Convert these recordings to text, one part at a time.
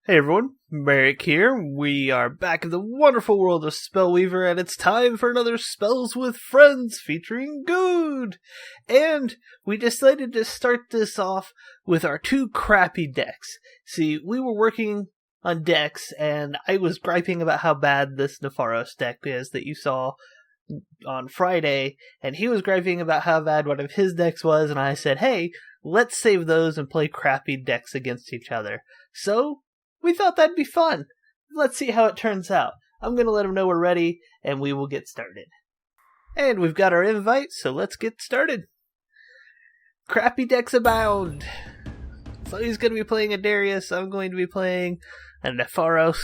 Hey everyone, Merric here. We are back in the wonderful world of Spellweaver, and it's time for another Spells with Friends featuring GUD! And we decided to start this off with our two crappy decks. See, we were working on decks, and I was griping about how bad this Nepharos deck is that you saw on Friday, and he was griping about how bad one of his decks was, and I said, hey, let's save those and play crappy decks against each other. So, we thought that'd be fun. Let's see how it turns out. I'm going to let him know we're ready, and we will get started. And we've got our invite, so let's get started. Crappy decks abound. So he's going to be playing a Darius, I'm going to be playing a Nepharos,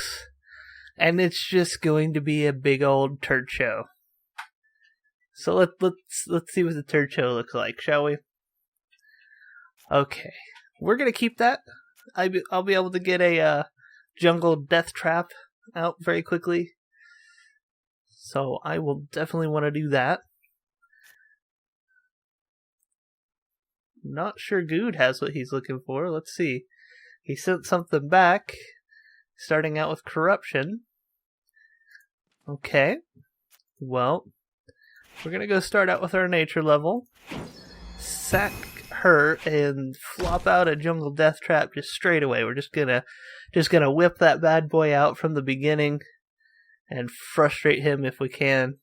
and it's just going to be a big old turd show. So let's see what the turd show looks like, shall we? Okay, we're going to keep that. I'll be able to get a jungle death trap out very quickly. So I will definitely want to do that. Not sure GUD has what he's looking for. Let's see. He sent something back, starting out with corruption. Okay. Well, we're going to go start out with our nature level. Sack her and flop out a jungle death trap just straight away. We're just gonna whip that bad boy out from the beginning and frustrate him if we can.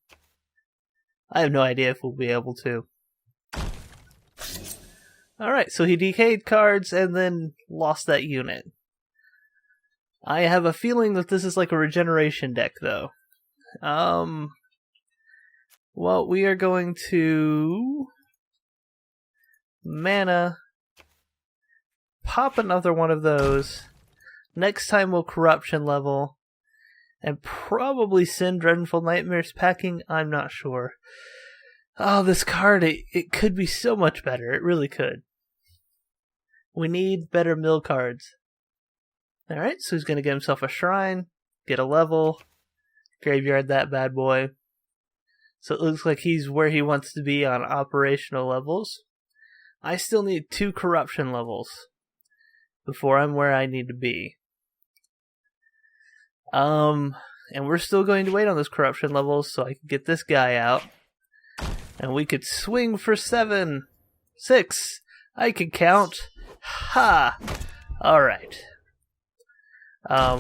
I have no idea if we'll be able to. Alright, so he DK'd cards and then lost that unit. I have a feeling that this is like a regeneration deck though. Well, we are going to mana, pop another one of those. Next time we'll corruption level, and probably send Dreadful Nightmares packing. I'm not sure. Oh, this card, it could be so much better. It really could. We need better mill cards. Alright, so he's going to get himself a shrine, get a level, graveyard that bad boy. So it looks like he's where he wants to be on operational levels. I still need 2 corruption levels before I'm where I need to be. And we're still going to wait on those corruption levels so I can get this guy out. And we could swing for 7. 6. I can count. Ha! Alright.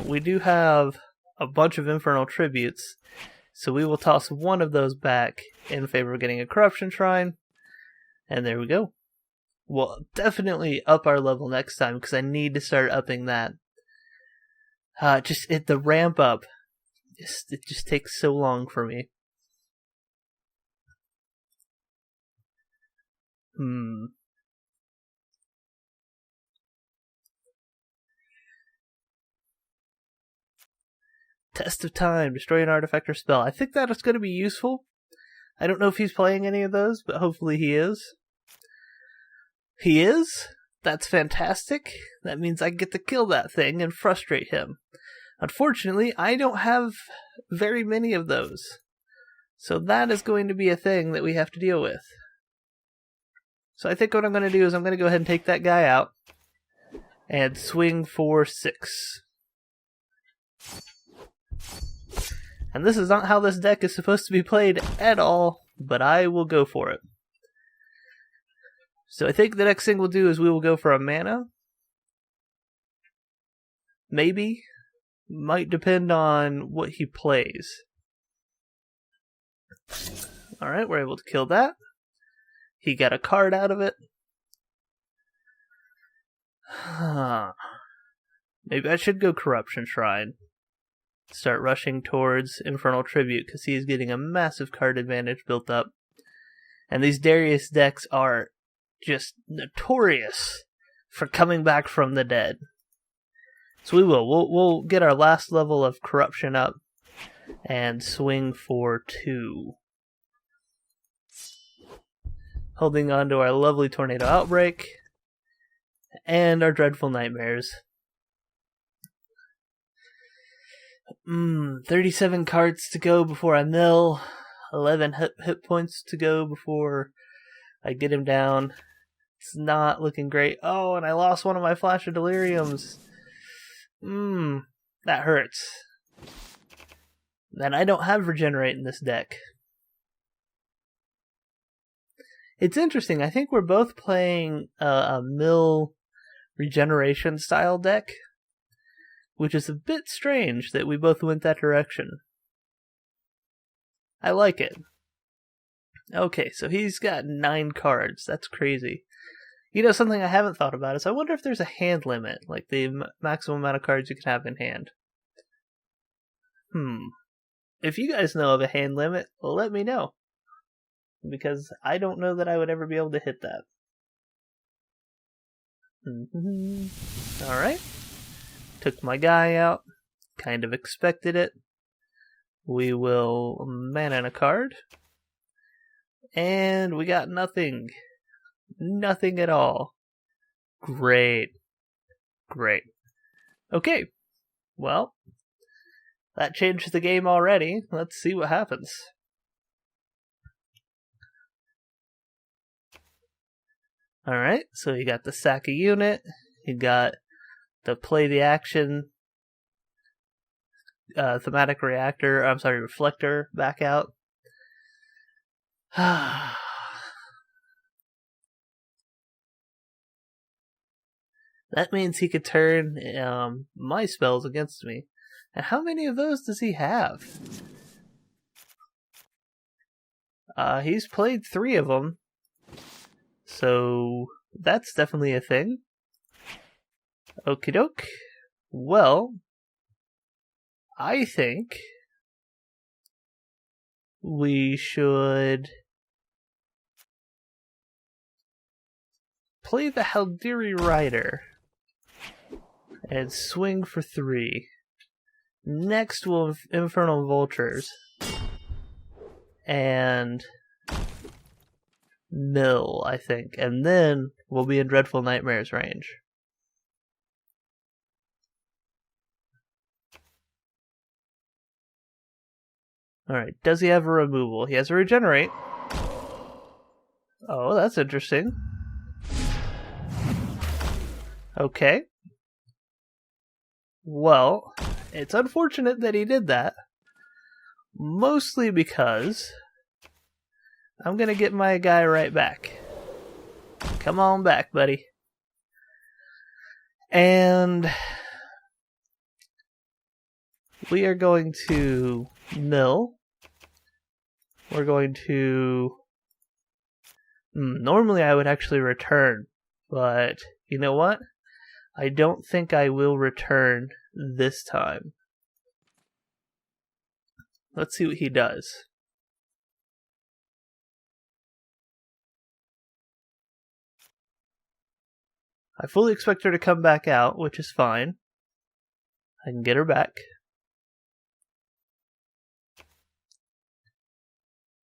We do have a bunch of Infernal Tributes, so we will toss one of those back in favor of getting a corruption shrine. And there we go. We'll definitely up our level next time because I need to start upping that. The ramp up, it just takes so long for me. Test of Time, destroy an artifact or spell. I think that is going to be useful. I don't know if he's playing any of those, but hopefully he is. He is? That's fantastic. That means I get to kill that thing and frustrate him. Unfortunately, I don't have very many of those. So that is going to be a thing that we have to deal with. So I think what I'm going to do is I'm going to go ahead and take that guy out and swing for 6. And this is not how this deck is supposed to be played at all, but I will go for it. So I think the next thing we'll do is we will go for a mana. Maybe. Might depend on what he plays. Alright, we're able to kill that. He got a card out of it. Maybe I should go Corruption Shrine. Start rushing towards Infernal Tribute because he's getting a massive card advantage built up. And these Darius decks are just notorious for coming back from the dead. So we'll get our last level of corruption up and swing for 2. Holding on to our lovely Tornado Outbreak and our Dreadful Nightmares. 37 cards to go before I mill. 11 hit points to go before I get him down. It's not looking great. Oh, and I lost one of my Flash of Deliriums. That hurts. And I don't have Regenerate in this deck. It's interesting, I think we're both playing a mill regeneration style deck, which is a bit strange that we both went that direction. I like it. Okay, so he's got 9 cards. That's crazy. You know, something I haven't thought about is I wonder if there's a hand limit, like the maximum amount of cards you can have in hand. If you guys know of a hand limit, let me know. Because I don't know that I would ever be able to hit that. Alright. Took my guy out. Kind of expected it. We will mana in a card. And we got nothing. Nothing at all. Great. Great. Okay. Well, that changed the game already. Let's see what happens. Alright, so you got the sack a unit, you got the play the action thematic reflector back out. That means he could turn my spells against me. And how many of those does he have? He's played 3 of them. So, that's definitely a thing. Okie doke. Well, I think we should play the Haldiri Rider and swing for 3. Next we'll have Infernal Vultures and mill, I think, and then we'll be in Dreadful Nightmares range. Alright, does he have a removal? He has a regenerate. Oh, that's interesting. Okay. Well, it's unfortunate that he did that. Mostly because I'm gonna get my guy right back. Come on back, buddy. And we are going to mill. We're going to... normally I would actually return, but you know what? I don't think I will return this time. Let's see what he does. I fully expect her to come back out, which is fine. I can get her back.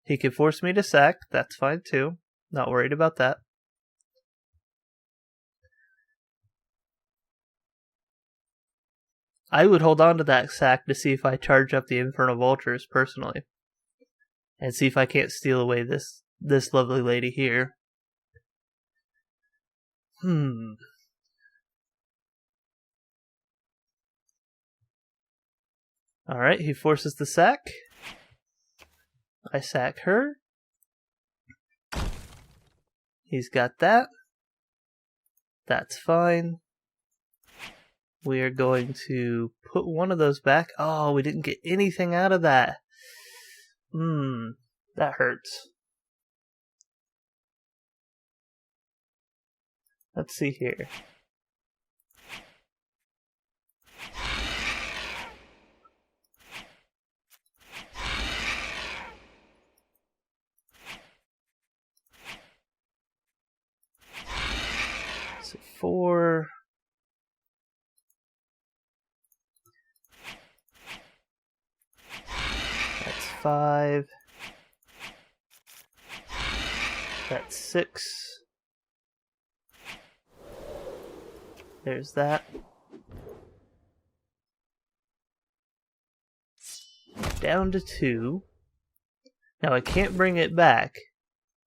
He can force me to sack, that's fine too. Not worried about that. I would hold on to that sack to see if I charge up the Infernal Vultures personally. And see if I can't steal away this lovely lady here. Alright, he forces the sack. I sack her. He's got that. That's fine. We are going to put one of those back. Oh, we didn't get anything out of that. That hurts. Let's see here. So 4. That's 5. That's 6. There's that. Down to 2. Now I can't bring it back,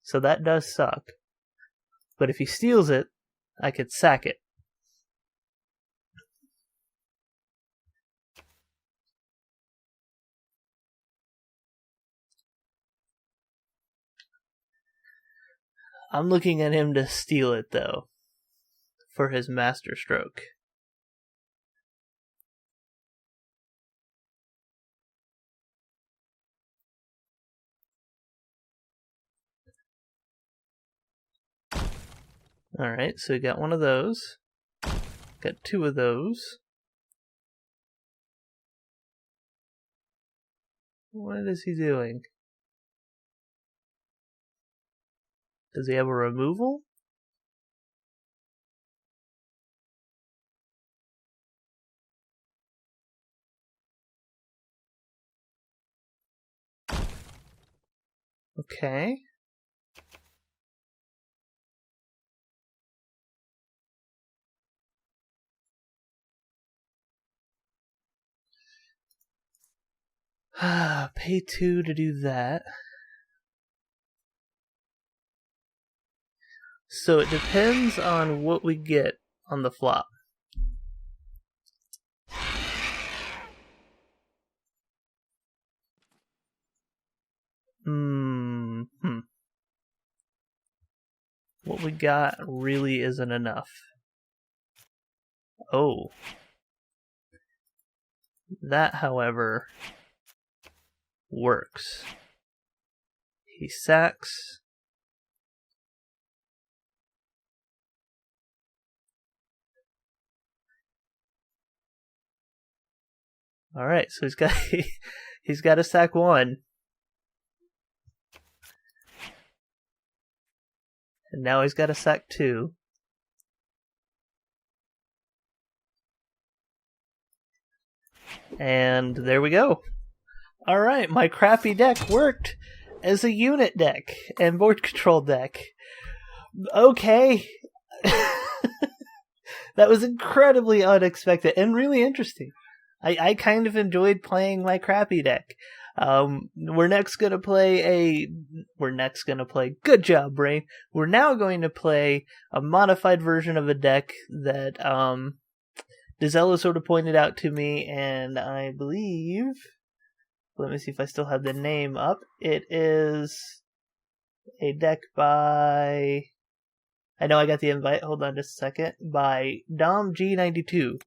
so that does suck. But if he steals it, I could sack it. I'm looking at him to steal it, though, for his master stroke. Alright, so we got one of those. Got two of those. What is he doing? Does he have a removal? Okay. Pay 2 to do that. So it depends on what we get on the flop. What we got really isn't enough. Oh. That, however, works. He sacks. Alright, so he's got to sack 1. And now he's got to sack 2. And there we go. Alright, my crappy deck worked as a unit deck and board control deck. Okay. That was incredibly unexpected and really interesting. I kind of enjoyed playing my crappy deck. We're next gonna play. Good job, Brain. We're now going to play a modified version of a deck that Dizella sort of pointed out to me, and I believe. Let me see if I still have the name up. It is a deck by. I know I got the invite. Hold on just a second. By Dom G92.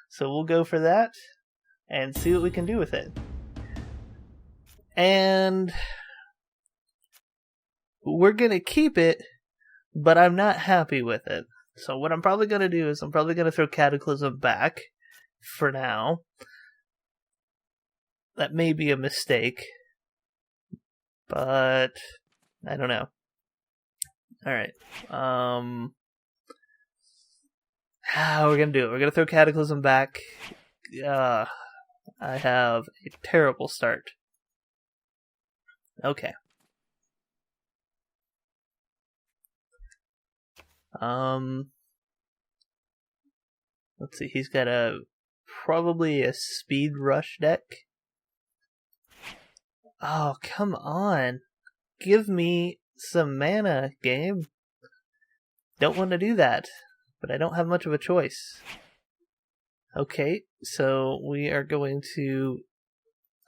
So we'll go for that and see what we can do with it. And we're going to keep it, but I'm not happy with it. So what I'm probably going to do is I'm probably going to throw Cataclysm back for now. That may be a mistake, but I don't know. Alright. How we're going to do it? We're going to throw Cataclysm back. I have a terrible start. Okay. Let's see. He's got probably a speed rush deck. Oh, come on. Give me some mana, game. Don't want to do that, but I don't have much of a choice. Okay, so we are going to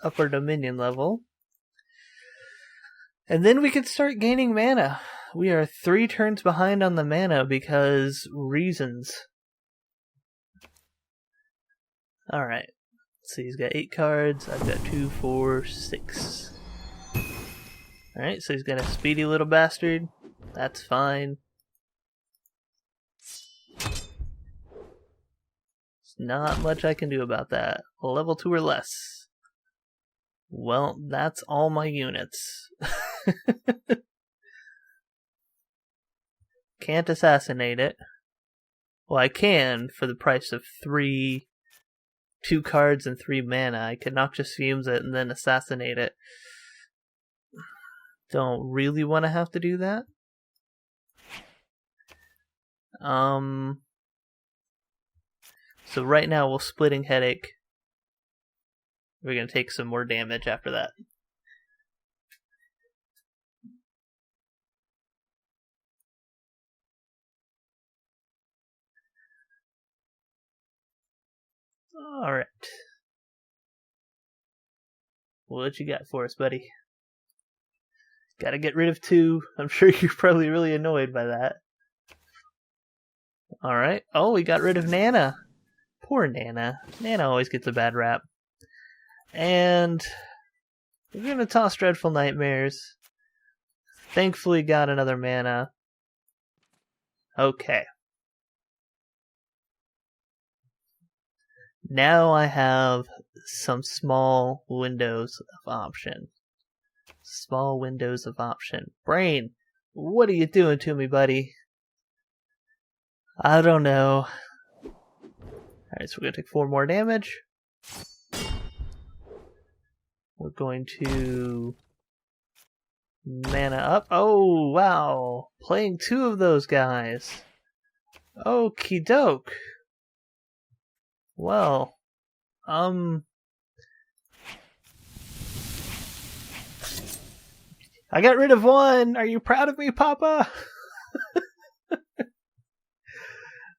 up our Dominion level. And then we can start gaining mana. We are 3 turns behind on the mana because reasons. Alright. Let's see, he's got 8 cards. I've got 2, 4, 6. Alright, so he's got a speedy little bastard. That's fine. There's not much I can do about that. Level 2 or less. Well, that's all my units. Can't assassinate it. Well, I can for the price of 2 cards and 3 mana. I could Noxious Fumes it and then assassinate it. Don't really want to have to do that. So right now we'll Splitting Headache. We're going to take some more damage after that. Alright. What you got for us, buddy? Gotta get rid of 2. I'm sure you're probably really annoyed by that. Alright. Oh, we got rid of Nana. Poor Nana. Nana always gets a bad rap. And we're gonna toss Dreadful Nightmares. Thankfully got another mana. Okay. Now I have some small windows of option. Small windows of option. Brain, what are you doing to me, buddy? I don't know. Alright, so we're going to take 4 more damage. We're going to mana up. Oh, wow. Playing 2 of those guys. Okie doke. Well, I got rid of 1. Are you proud of me, Papa?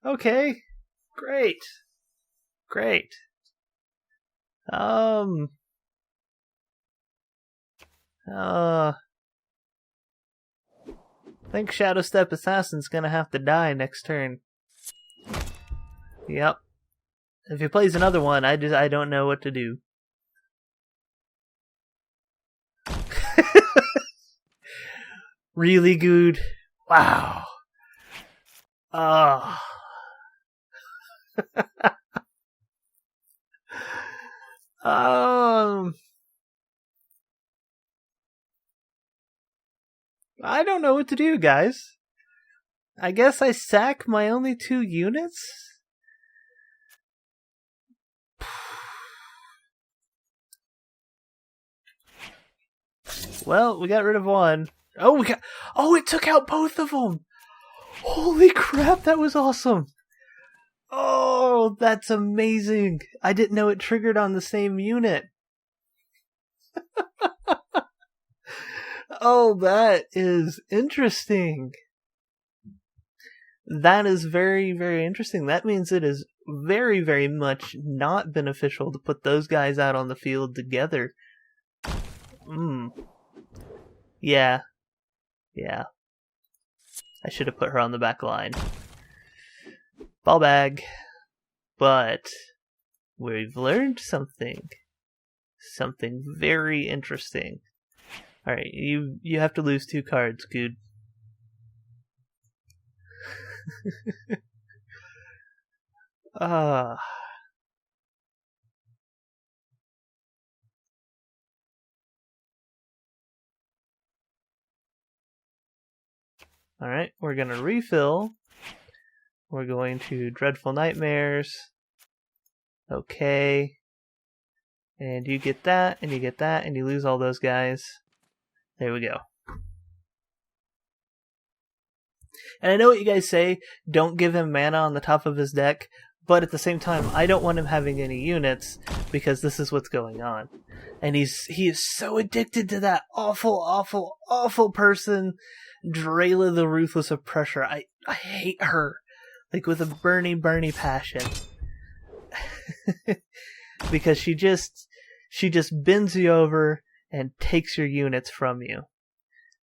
Okay. Great. Great. I think Shadow Step Assassin's gonna have to die next turn. Yep. If he plays another one, I don't know what to do. Really good. Wow. Oh. I don't know what to do, guys. I guess I sack my only 2 units? Well, we got rid of 1. Oh, it took out both of them! Holy crap, that was awesome! Oh, that's amazing! I didn't know it triggered on the same unit. Oh, that is interesting. That is very, very interesting. That means it is very, very much not beneficial to put those guys out on the field together. Yeah. Yeah. I should have put her on the back line. Ball bag. But we've learned something. Something very interesting. Alright, you have to lose 2 cards, GUD. Alright, we're going to refill. We're going to Dreadful Nightmares. Okay. And you get that, and you get that, and you lose all those guys. There we go. And I know what you guys say, don't give him mana on the top of his deck, but at the same time, I don't want him having any units, because this is what's going on. And he is so addicted to that awful, awful, awful person, Drayla the Ruthless Oppressor. I hate her. Like, with a burny passion. Because she just bends you over and takes your units from you.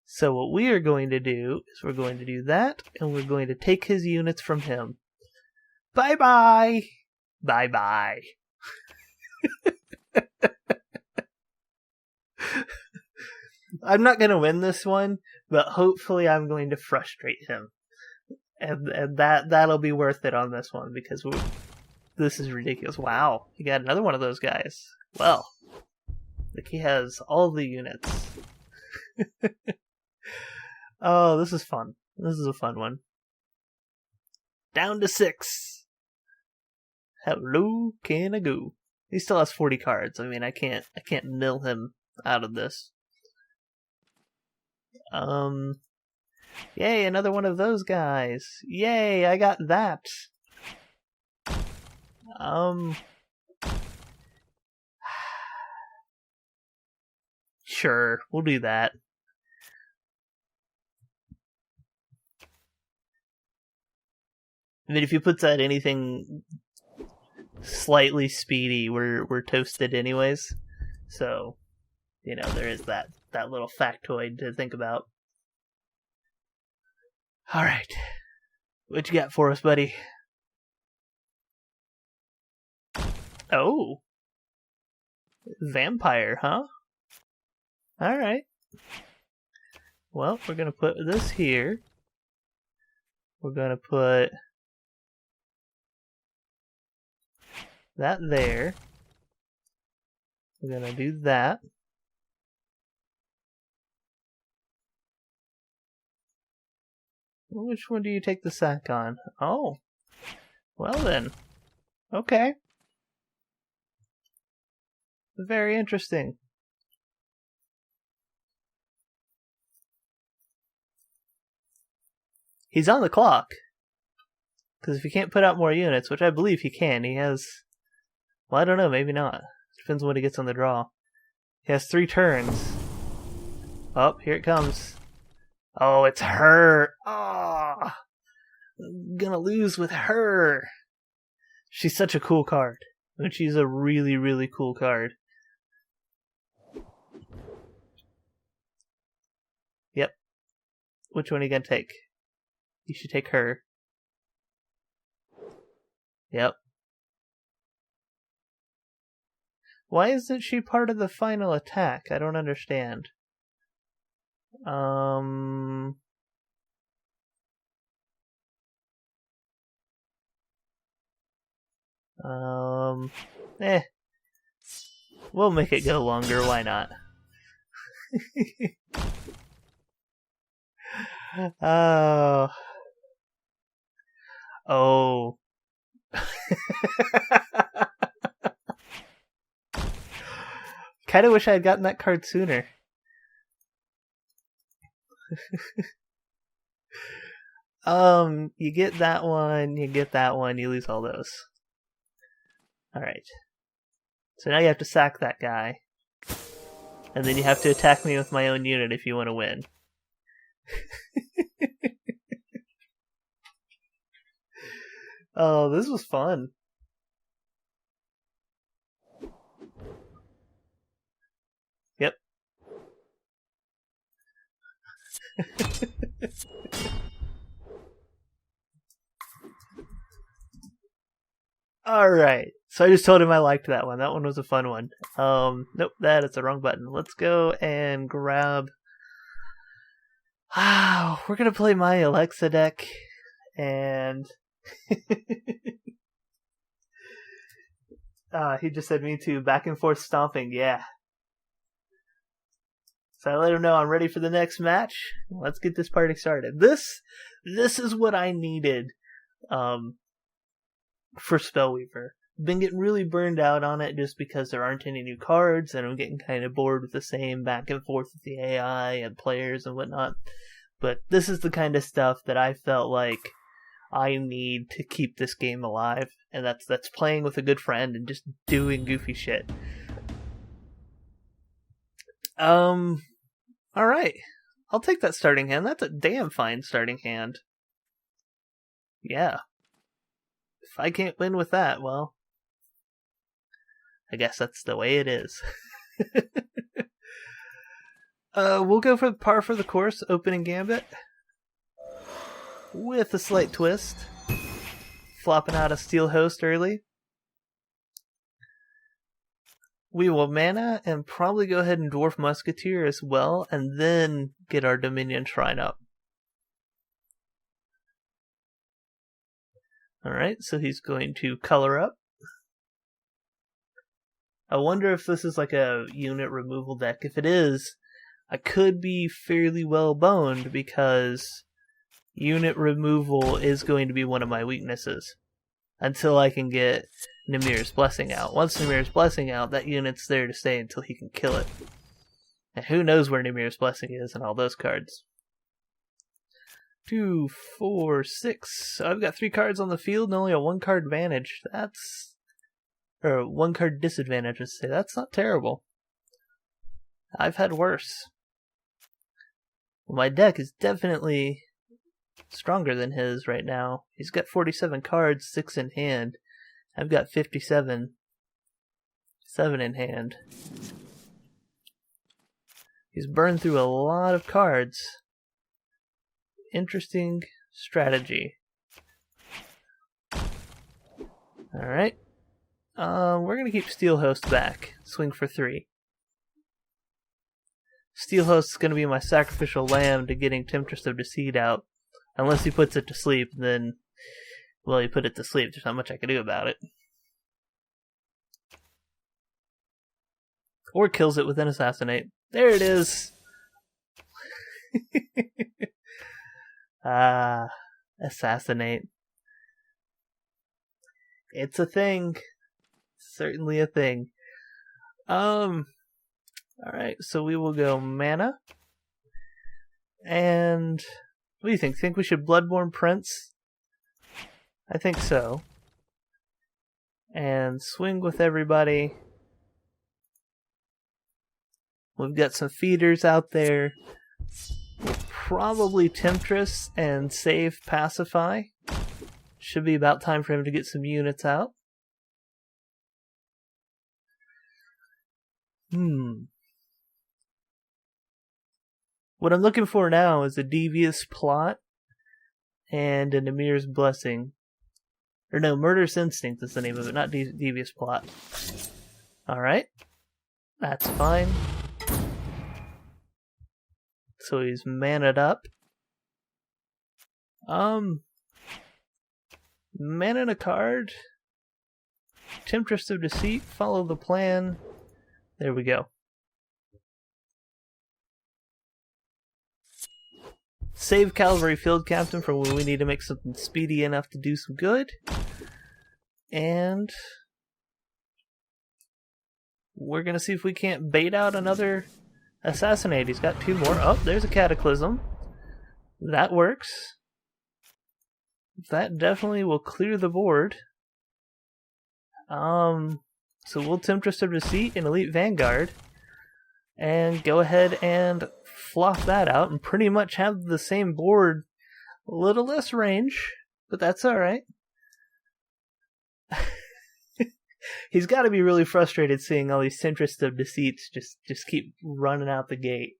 So what we are going to do is we're going to do that, and we're going to take his units from him. Bye-bye! Bye-bye. I'm not going to win this one, but hopefully I'm going to frustrate him. And that'll be worth it on this one, because this is ridiculous. Wow, he got another one of those guys. Well, like, he has all the units. Oh, this is fun. This is a fun one. Down to 6. How low can I go? He still has 40 cards. I mean, I can't mill him out of this. Yay, another one of those guys. Yay, I got that. Sure, we'll do that. I mean, if he puts out anything slightly speedy, we're toasted anyways. So, you know, there is that little factoid to think about. Alright. What you got for us, buddy? Oh. Vampire, huh? Alright. Well, we're gonna put this here. We're gonna put that there. We're gonna do that. Which one do you take the sack on? Oh. Well then. Okay. Very interesting. He's on the clock. Because if he can't put out more units, which I believe he can, he has... Well, I don't know, maybe not. Depends on what he gets on the draw. He has 3 turns. Oh, here it comes. Oh, it's her! Oh, I'm gonna lose with her! She's such a cool card. And she's a really, really cool card. Yep. Which one are you gonna take? You should take her. Yep. Why isn't she part of the final attack? I don't understand. We'll make it go longer, why not? Oh. Oh. Kinda wish I had gotten that card sooner. You get that one, you get that one, you lose all those. Alright. So now you have to sack that guy. And then you have to attack me with my own unit if you want to win. Oh, this was fun. Yep. Alright. So I just told him I liked that one. That one was a fun one. Nope, that is the wrong button. Let's go and grab... Wow, we're gonna play my Alexa deck, and... he just said me too. Back and forth stomping, yeah. So I let him know I'm ready for the next match. Let's get this party started. This is what I needed for Spellweaver. Been getting really burned out on it just because there aren't any new cards, and I'm getting kind of bored with the same back and forth with the AI and players and whatnot. But this is the kind of stuff that I felt like I need to keep this game alive, and that's playing with a good friend and just doing goofy shit. Alright. I'll take that starting hand. That's a damn fine starting hand. Yeah. If I can't win with that, well, I guess that's the way it is. We'll go for the par for the course opening gambit. With a slight twist. Flopping out a Steel Host early. We will mana and probably go ahead and Dwarf Musketeer as well, and then get our Dominion Shrine up. Alright, so he's going to color up. I wonder if this is like a unit removal deck. If it is, I could be fairly well boned because unit removal is going to be one of my weaknesses until I can get Nimir's Blessing out. Once Nimir's Blessing out, that unit's there to stay until he can kill it. And who knows where Nimir's Blessing is in all those cards. 2, 4, 6. So I've got 3 cards on the field and only a 1 card advantage. That's... or 1 card disadvantage, I should say. That's not terrible. I've had worse. Well, my deck is definitely stronger than his right now. He's got 47 cards, 6 in hand. I've got 57, 7 in hand. He's burned through a lot of cards. Interesting strategy. Alright. We're going to keep Steel Host back. Swing for 3. Steel Host is going to be my sacrificial lamb to getting Temptress of Deceit out. Unless he puts it to sleep, then... Well, he put it to sleep. There's not much I can do about it. Or kills it with an Assassinate. There it is! Assassinate. It's a thing. Certainly a thing. Alright, so we will go mana. And what do you think? Think we should Bloodborne Prince? I think so. And swing with everybody. We've got some feeders out there. We'll probably Temptress and save Pacify. Should be about time for him to get some units out. What I'm looking for now is a Devious Plot and an Emir's Blessing. Or no, Murderous Instinct is the name of it, not Devious Plot. Alright. That's fine. So he's mana'd up. Mana a card. Temptress of Deceit, follow the plan. There we go. Save Cavalry Field Captain for when we need to make something speedy enough to do some good. And we're going to see if we can't bait out another Assassinate. He's got 2 more. Oh, there's a Cataclysm. That works. That definitely will clear the board. So we'll Temptress of Deceit and Elite Vanguard. And go ahead and flop that out and pretty much have the same board. A little less range, but that's alright. He's got to be really frustrated seeing all these Temptress of Deceits just keep running out the gate.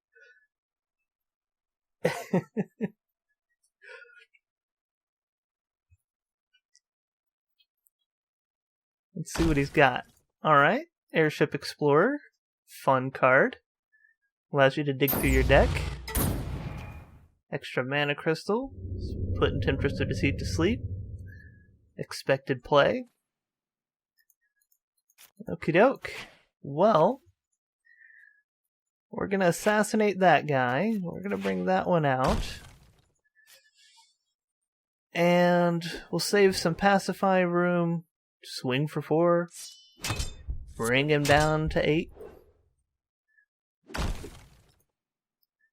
Let's see what he's got. Alright, Airship Explorer. Fun card. Allows you to dig through your deck. Extra mana crystal. Putting Temptress of Deceit to sleep. Expected play. Okie doke. Well, we're going to assassinate that guy. We're going to bring that one out. And we'll save some Pacify room. Swing for 4. Bring him down to 8.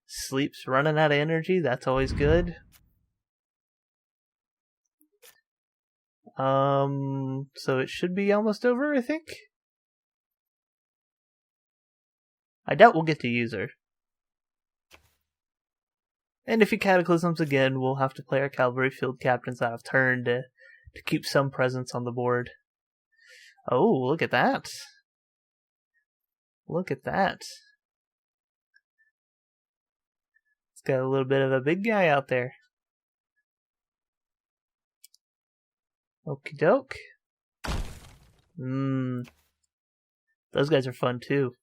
Sleep's running out of energy. That's always good. So it should be almost over, I think. I doubt we'll get to use her. And if he Cataclysms again, we'll have to play our Cavalry Field Captains out of turn to keep some presence on the board. Oh, look at that. Look at that. It's got a little bit of a big guy out there. Okie doke. Those guys are fun too.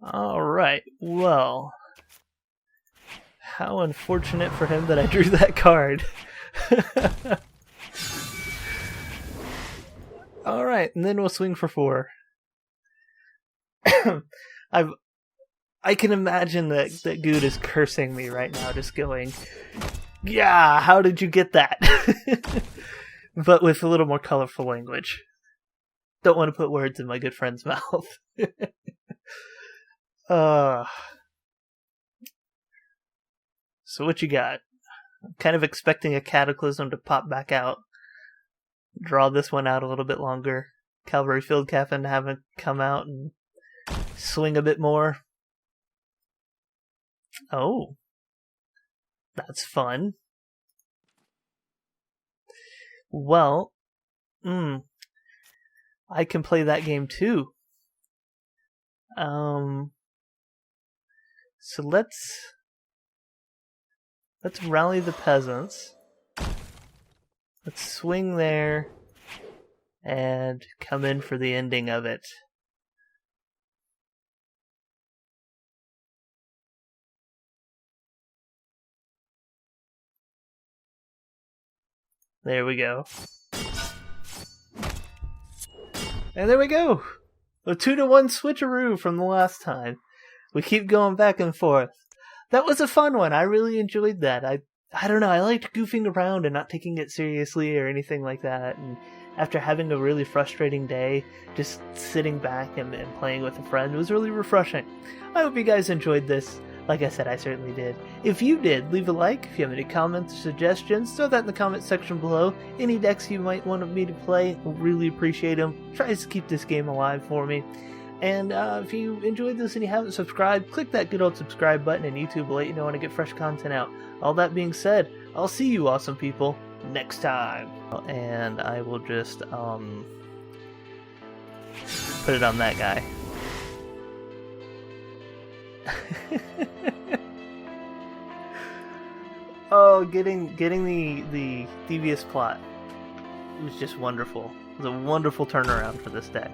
Alright, well. How unfortunate for him that I drew that card. Alright, and then we'll swing for 4. I can imagine that GUD is cursing me right now, just going, yeah, how did you get that? But with a little more colorful language. Don't want to put words in my good friend's mouth. So what you got? I'm kind of expecting a Cataclysm to pop back out. Draw this one out a little bit longer. Cavalry Field Captain to have it come out and swing a bit more. Oh. That's fun. Well, I can play that game too. So let's rally the peasants. Let's swing there and come in for the ending of it. There we go. And there we go! A 2-to-1 switcheroo from the last time. We keep going back and forth. That was a fun one. I really enjoyed that. I don't know, I liked goofing around and not taking it seriously or anything like that. And after having a really frustrating day, just sitting back and playing with a friend was really refreshing. I hope you guys enjoyed this. Like I said, I certainly did. If you did, leave a like. If you have any comments or suggestions, throw that in the comment section below. Any decks you might want me to play, I'll really appreciate them. Tries to keep this game alive for me. And if you enjoyed this and you haven't subscribed, click that good old subscribe button, and YouTube will let you know when I get fresh content out. All that being said, I'll see you awesome people next time. And I will just put it on that guy. Oh, getting the devious plot was just wonderful. It was a wonderful turnaround for this deck.